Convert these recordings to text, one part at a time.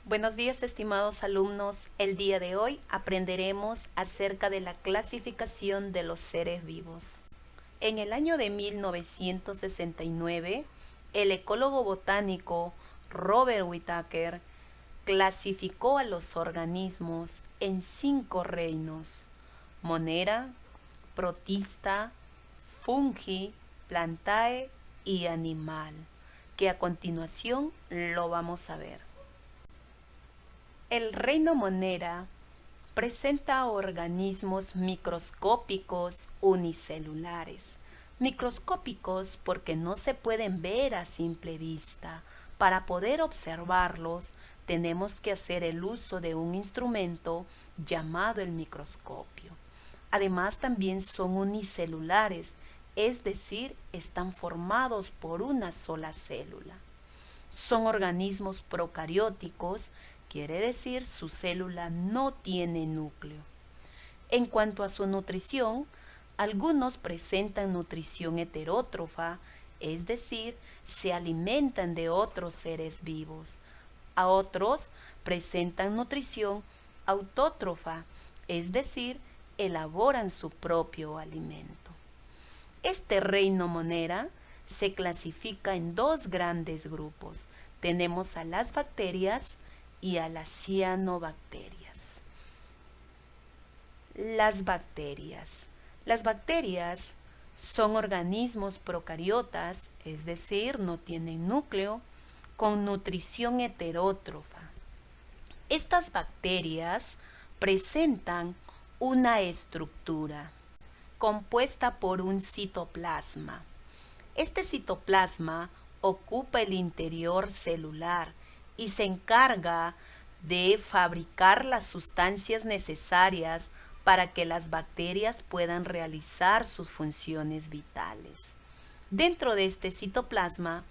Buenos días, estimados alumnos. El día de hoy aprenderemos acerca de la clasificación de los seres vivos. En el año de 1969, el ecólogo botánico Robert Whittaker clasificó a los organismos en 5 reinos: Monera, Protista, Fungi, Plantae y Animal, que a continuación lo vamos a ver. El reino Monera presenta organismos microscópicos unicelulares. Microscópicos porque no se pueden ver a simple vista. Para poder observarlos, tenemos que hacer el uso de un instrumento llamado el microscopio. Además, también son unicelulares, es decir, están formados por una sola célula. Son organismos procarióticos, quiere decir su célula no tiene núcleo. En cuanto a su nutrición, algunos presentan nutrición heterótrofa, es decir, se alimentan de otros seres vivos. A otros presentan nutrición autótrofa, es decir, elaboran su propio alimento. Este reino Monera se clasifica en 2 grandes grupos. Tenemos a las bacterias y a las cianobacterias. Las bacterias. Las bacterias son organismos procariotas, es decir, no tienen núcleo, con nutrición heterótrofa. Estas bacterias presentan una estructura compuesta por un citoplasma. Este citoplasma ocupa el interior celular y se encarga de fabricar las sustancias necesarias para que las bacterias puedan realizar sus funciones vitales. Dentro de este citoplasma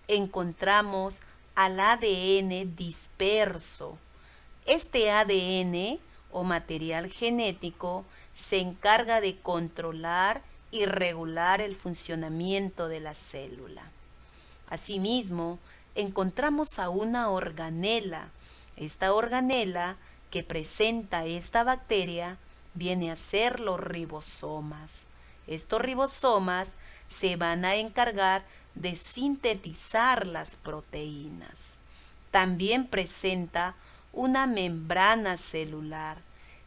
encontramos al ADN disperso. Este ADN o material genético se encarga de controlar y regular el funcionamiento de la célula. Asimismo, encontramos a una organela. Esta organela que presenta esta bacteria viene a ser los ribosomas. Estos ribosomas se van a encargar de sintetizar las proteínas. También presenta una membrana celular.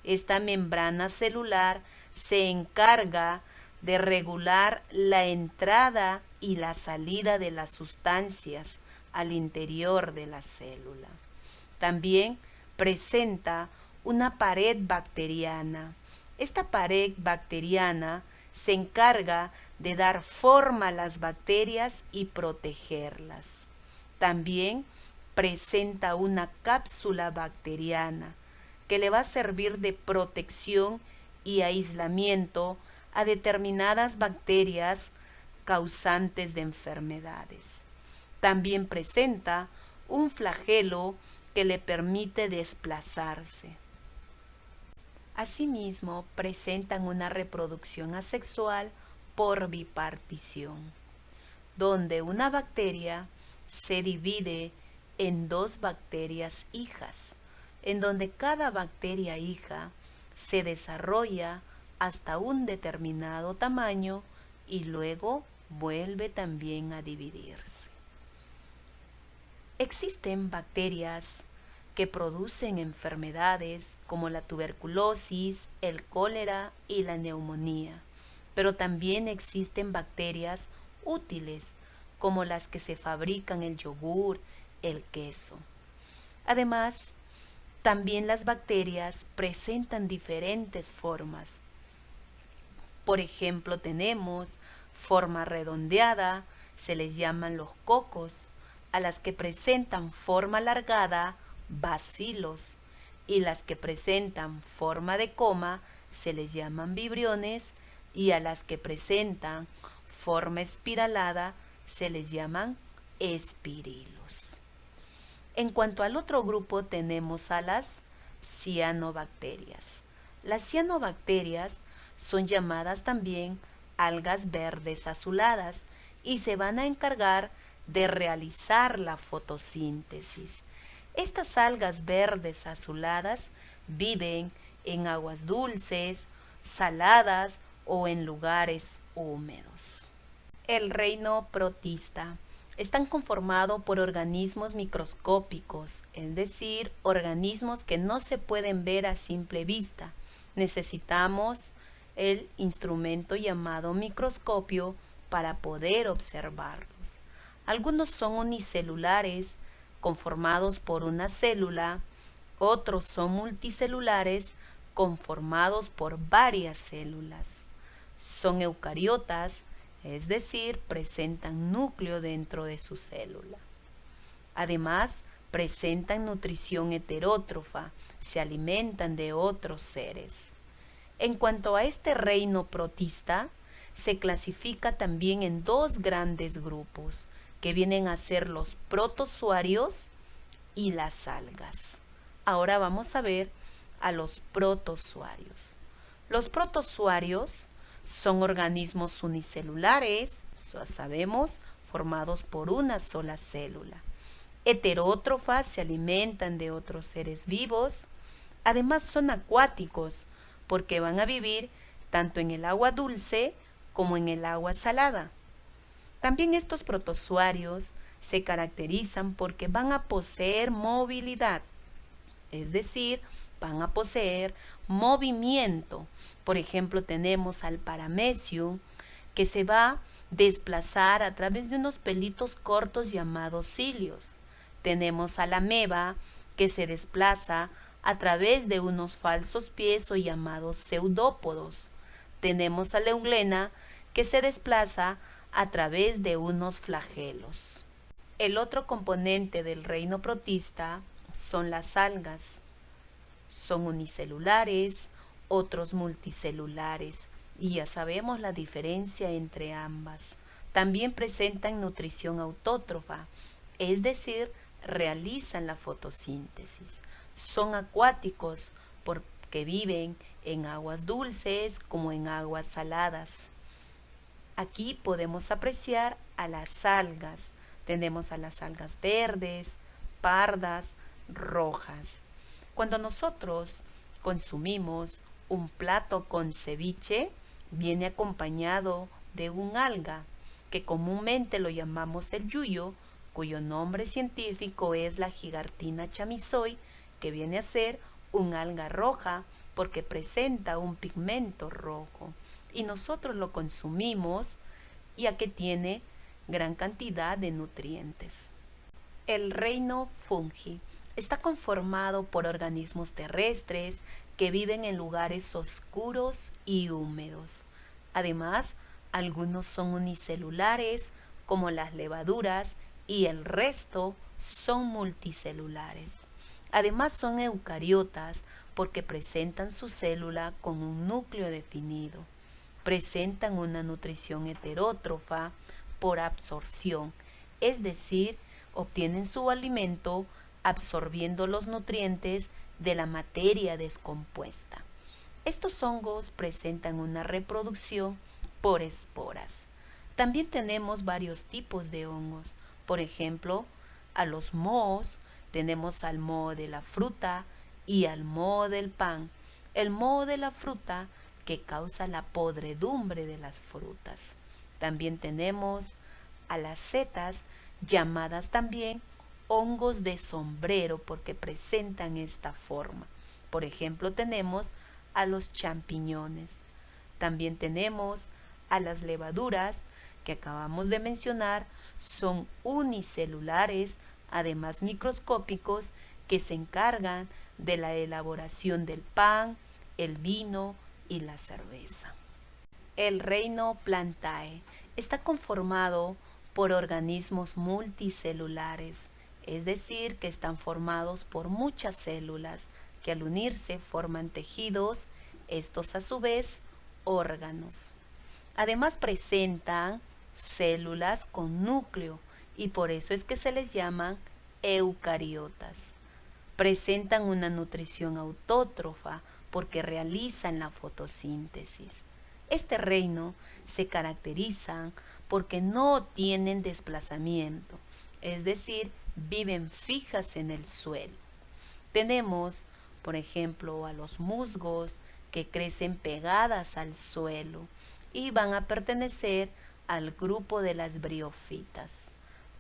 Esta membrana celular se encarga de regular la entrada y la salida de las sustancias al interior de la célula. También presenta una pared bacteriana. Esta pared bacteriana se encarga de dar forma a las bacterias y protegerlas. También presenta una cápsula bacteriana que le va a servir de protección y aislamiento a determinadas bacterias causantes de enfermedades. También presenta un flagelo que le permite desplazarse. Asimismo, presentan una reproducción asexual por bipartición, donde una bacteria se divide en 2 bacterias hijas, en donde cada bacteria hija se desarrolla hasta un determinado tamaño y luego vuelve también a dividirse. Existen bacterias que producen enfermedades como la tuberculosis, el cólera y la neumonía, pero también existen bacterias útiles como las que se fabrican el yogur, el queso. Además, también las bacterias presentan diferentes formas. Por ejemplo, tenemos forma redondeada, se les llaman los cocos, a las que presentan forma alargada, bacilos, y las que presentan forma de coma se les llaman vibriones, y a las que presentan forma espiralada se les llaman espirilos. En cuanto al otro grupo tenemos a las cianobacterias. Las cianobacterias son llamadas también algas verdes azuladas y se van a encargar de realizar la fotosíntesis. Estas algas verdes azuladas viven en aguas dulces, saladas o en lugares húmedos. El reino protista están conformados por organismos microscópicos, es decir, organismos que no se pueden ver a simple vista. Necesitamos el instrumento llamado microscopio para poder observarlos. Algunos son unicelulares, conformados por una célula, otros son multicelulares, conformados por varias células. Son eucariotas, es decir, presentan núcleo dentro de su célula. Además, presentan nutrición heterótrofa, se alimentan de otros seres. En cuanto a este reino protista, se clasifica también en dos grandes grupos, que vienen a ser los protozoarios y las algas. Ahora vamos a ver a los protozoarios. Los protozoarios son organismos unicelulares, sabemos, formados por una sola célula. Heterótrofas, se alimentan de otros seres vivos. Además son acuáticos, porque van a vivir tanto en el agua dulce como en el agua salada. También estos protozoarios se caracterizan porque van a poseer movilidad, es decir, van a poseer movimiento. Por ejemplo, tenemos al paramecium, que se va a desplazar a través de unos pelitos cortos llamados cilios. Tenemos a la ameba, que se desplaza a través de unos falsos pies o llamados pseudópodos. Tenemos a la euglena, que se desplaza a través de unos flagelos. El otro componente del reino protista son las algas. Son unicelulares, otros multicelulares, y ya sabemos la diferencia entre ambas. También presentan nutrición autótrofa, es decir, realizan la fotosíntesis. Son acuáticos porque viven en aguas dulces como en aguas saladas. Aquí podemos apreciar a las algas. Tenemos a las algas verdes, pardas, rojas. Cuando nosotros consumimos un plato con ceviche, viene acompañado de un alga, que comúnmente lo llamamos el yuyo, cuyo nombre científico es la Hygarthina chamisoi, que viene a ser un alga roja porque presenta un pigmento rojo. Y nosotros lo consumimos ya que tiene gran cantidad de nutrientes. El reino fungi está conformado por organismos terrestres que viven en lugares oscuros y húmedos. Además, algunos son unicelulares, como las levaduras, y el resto son multicelulares. Además, son eucariotas porque presentan su célula con un núcleo definido. Presentan una nutrición heterótrofa por absorción, es decir, obtienen su alimento absorbiendo los nutrientes de la materia descompuesta. Estos hongos presentan una reproducción por esporas. También tenemos varios tipos de hongos. Por ejemplo, a los mohos, tenemos al moho de la fruta y al moho del pan. El moho de la fruta que causa la podredumbre de las frutas. También tenemos a las setas, llamadas también hongos de sombrero porque presentan esta forma. Por ejemplo, tenemos a los champiñones. También tenemos a las levaduras que acabamos de mencionar, son unicelulares, además microscópicos, que se encargan de la elaboración del pan, el vino y la cerveza. El reino Plantae está conformado por organismos multicelulares, es decir, que están formados por muchas células que al unirse forman tejidos, estos a su vez órganos. Además presentan células con núcleo y por eso es que se les llaman eucariotas. Presentan una nutrición autótrofa porque realizan la fotosíntesis. Este reino se caracteriza porque no tienen desplazamiento, es decir, viven fijas en el suelo. Tenemos, por ejemplo, a los musgos que crecen pegadas al suelo y van a pertenecer al grupo de las briófitas.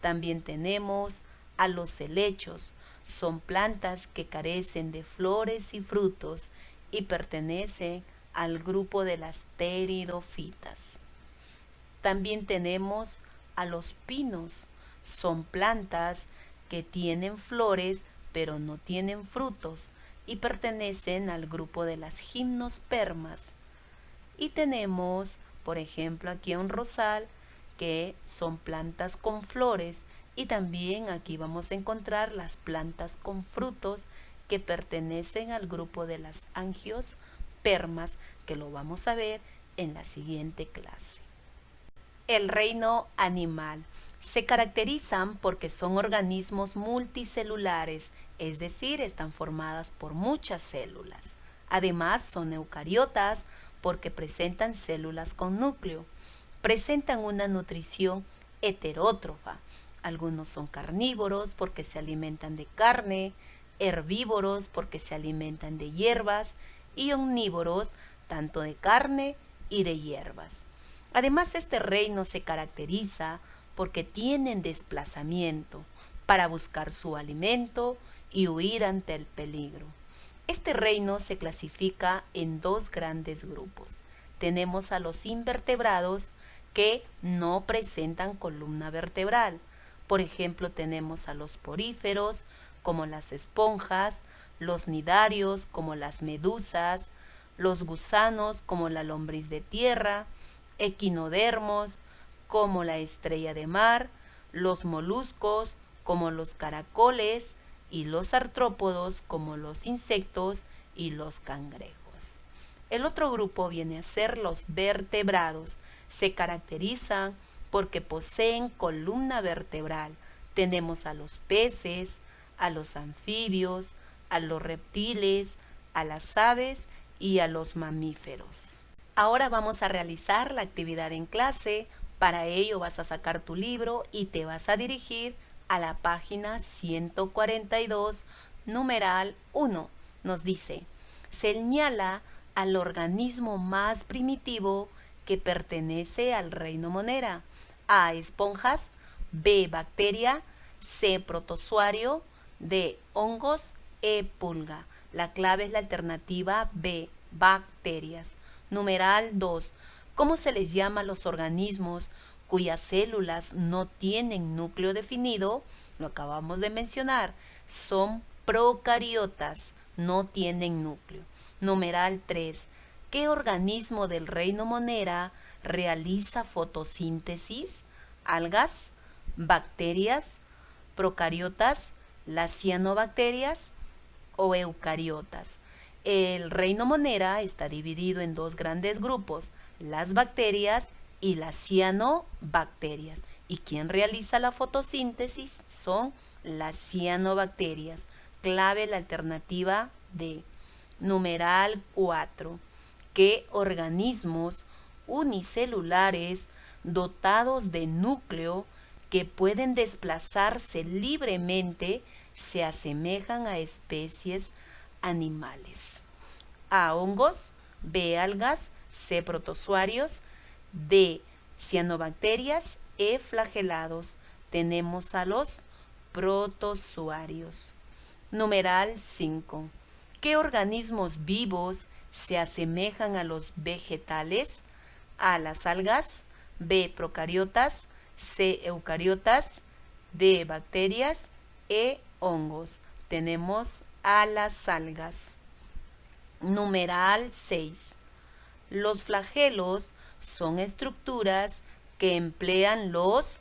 También tenemos a los helechos. Son plantas que carecen de flores y frutos y pertenecen al grupo de las pteridofitas. También tenemos a los pinos. Son plantas que tienen flores pero no tienen frutos y pertenecen al grupo de las gimnospermas. Y tenemos, por ejemplo, aquí un rosal que son plantas con flores y también aquí vamos a encontrar las plantas con frutos que pertenecen al grupo de las angiospermas, que lo vamos a ver en la siguiente clase. El reino animal. Se caracterizan porque son organismos multicelulares, es decir, están formadas por muchas células. Además, son eucariotas porque presentan células con núcleo. Presentan una nutrición heterótrofa. Algunos son carnívoros porque se alimentan de carne, herbívoros porque se alimentan de hierbas y omnívoros tanto de carne y de hierbas. Además, este reino se caracteriza porque tienen desplazamiento para buscar su alimento y huir ante el peligro. Este reino se clasifica en dos grandes grupos. Tenemos a los invertebrados que no presentan columna vertebral. Por ejemplo, tenemos a los poríferos, como las esponjas, los nidarios, como las medusas, los gusanos, como la lombriz de tierra, equinodermos, como la estrella de mar, los moluscos, como los caracoles, y los artrópodos, como los insectos y los cangrejos. El otro grupo viene a ser los vertebrados. Se caracterizan porque poseen columna vertebral. Tenemos a los peces, a los anfibios, a los reptiles, a las aves y a los mamíferos. Ahora vamos a realizar la actividad en clase. Para ello vas a sacar tu libro y te vas a dirigir a la página 142, numeral 1. Nos dice, señala al organismo más primitivo que pertenece al reino monera. A, esponjas, B, bacteria, C, protozoario, D, hongos, E, pulga. La clave es la alternativa B, bacterias. Numeral 2. ¿Cómo se les llama a los organismos cuyas células no tienen núcleo definido? Lo acabamos de mencionar. Son procariotas, no tienen núcleo. Numeral 3. ¿Qué organismo del reino monera realiza fotosíntesis? ¿Algas? ¿Bacterias? ¿Procariotas? ¿Las cianobacterias o eucariotas? El reino monera está dividido en dos grandes grupos, las bacterias y las cianobacterias. ¿Y quién realiza la fotosíntesis? Son las cianobacterias. Clave la alternativa D. Numeral 4. ¿Qué organismos unicelulares dotados de núcleo que pueden desplazarse libremente se asemejan a especies animales? A, hongos, B, algas, C, protozoarios, D, cianobacterias, E, flagelados. Tenemos a los protozoarios. Numeral 5. ¿Qué organismos vivos se asemejan a los vegetales? A, las algas, B, procariotas, C, eucariotas, D, bacterias, E, hongos. Tenemos a las algas. Numeral 6. Los flagelos son estructuras que emplean los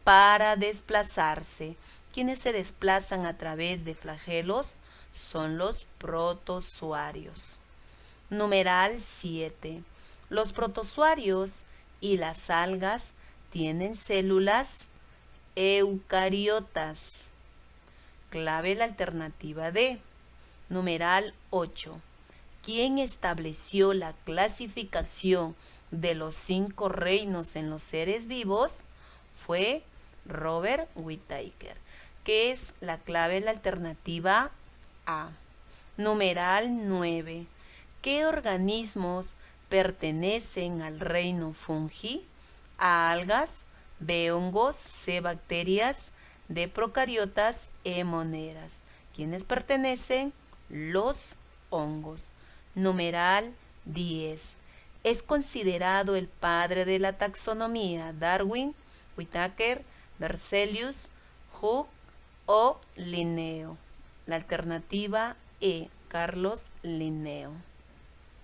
para desplazarse. ¿Quiénes se desplazan a través de flagelos? Son los protozoarios. Numeral 7. Los protozoarios y las algas tienen células eucariotas. Clave la alternativa D. Numeral 8. ¿Quién estableció la clasificación de los 5 reinos en los seres vivos? Fue Robert Whittaker. ¿Qué es la clave? La alternativa A. Numeral 9. ¿Qué organismos pertenecen al reino fungi? A, algas, B, hongos, C, bacterias, D, procariotas, E, moneras. ¿Quiénes pertenecen? Los hongos. Numeral 10. Es considerado el padre de la taxonomía Darwin, Whittaker, Berzelius, Hooke o Linneo. La alternativa E, Carlos Linneo.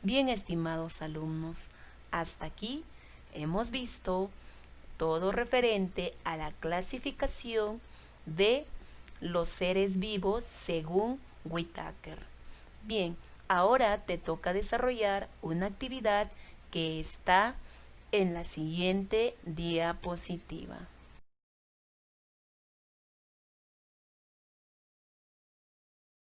Bien, estimados alumnos, hasta aquí hemos visto todo referente a la clasificación de los seres vivos según Whittaker. Bien, ahora te toca desarrollar una actividad que está en la siguiente diapositiva.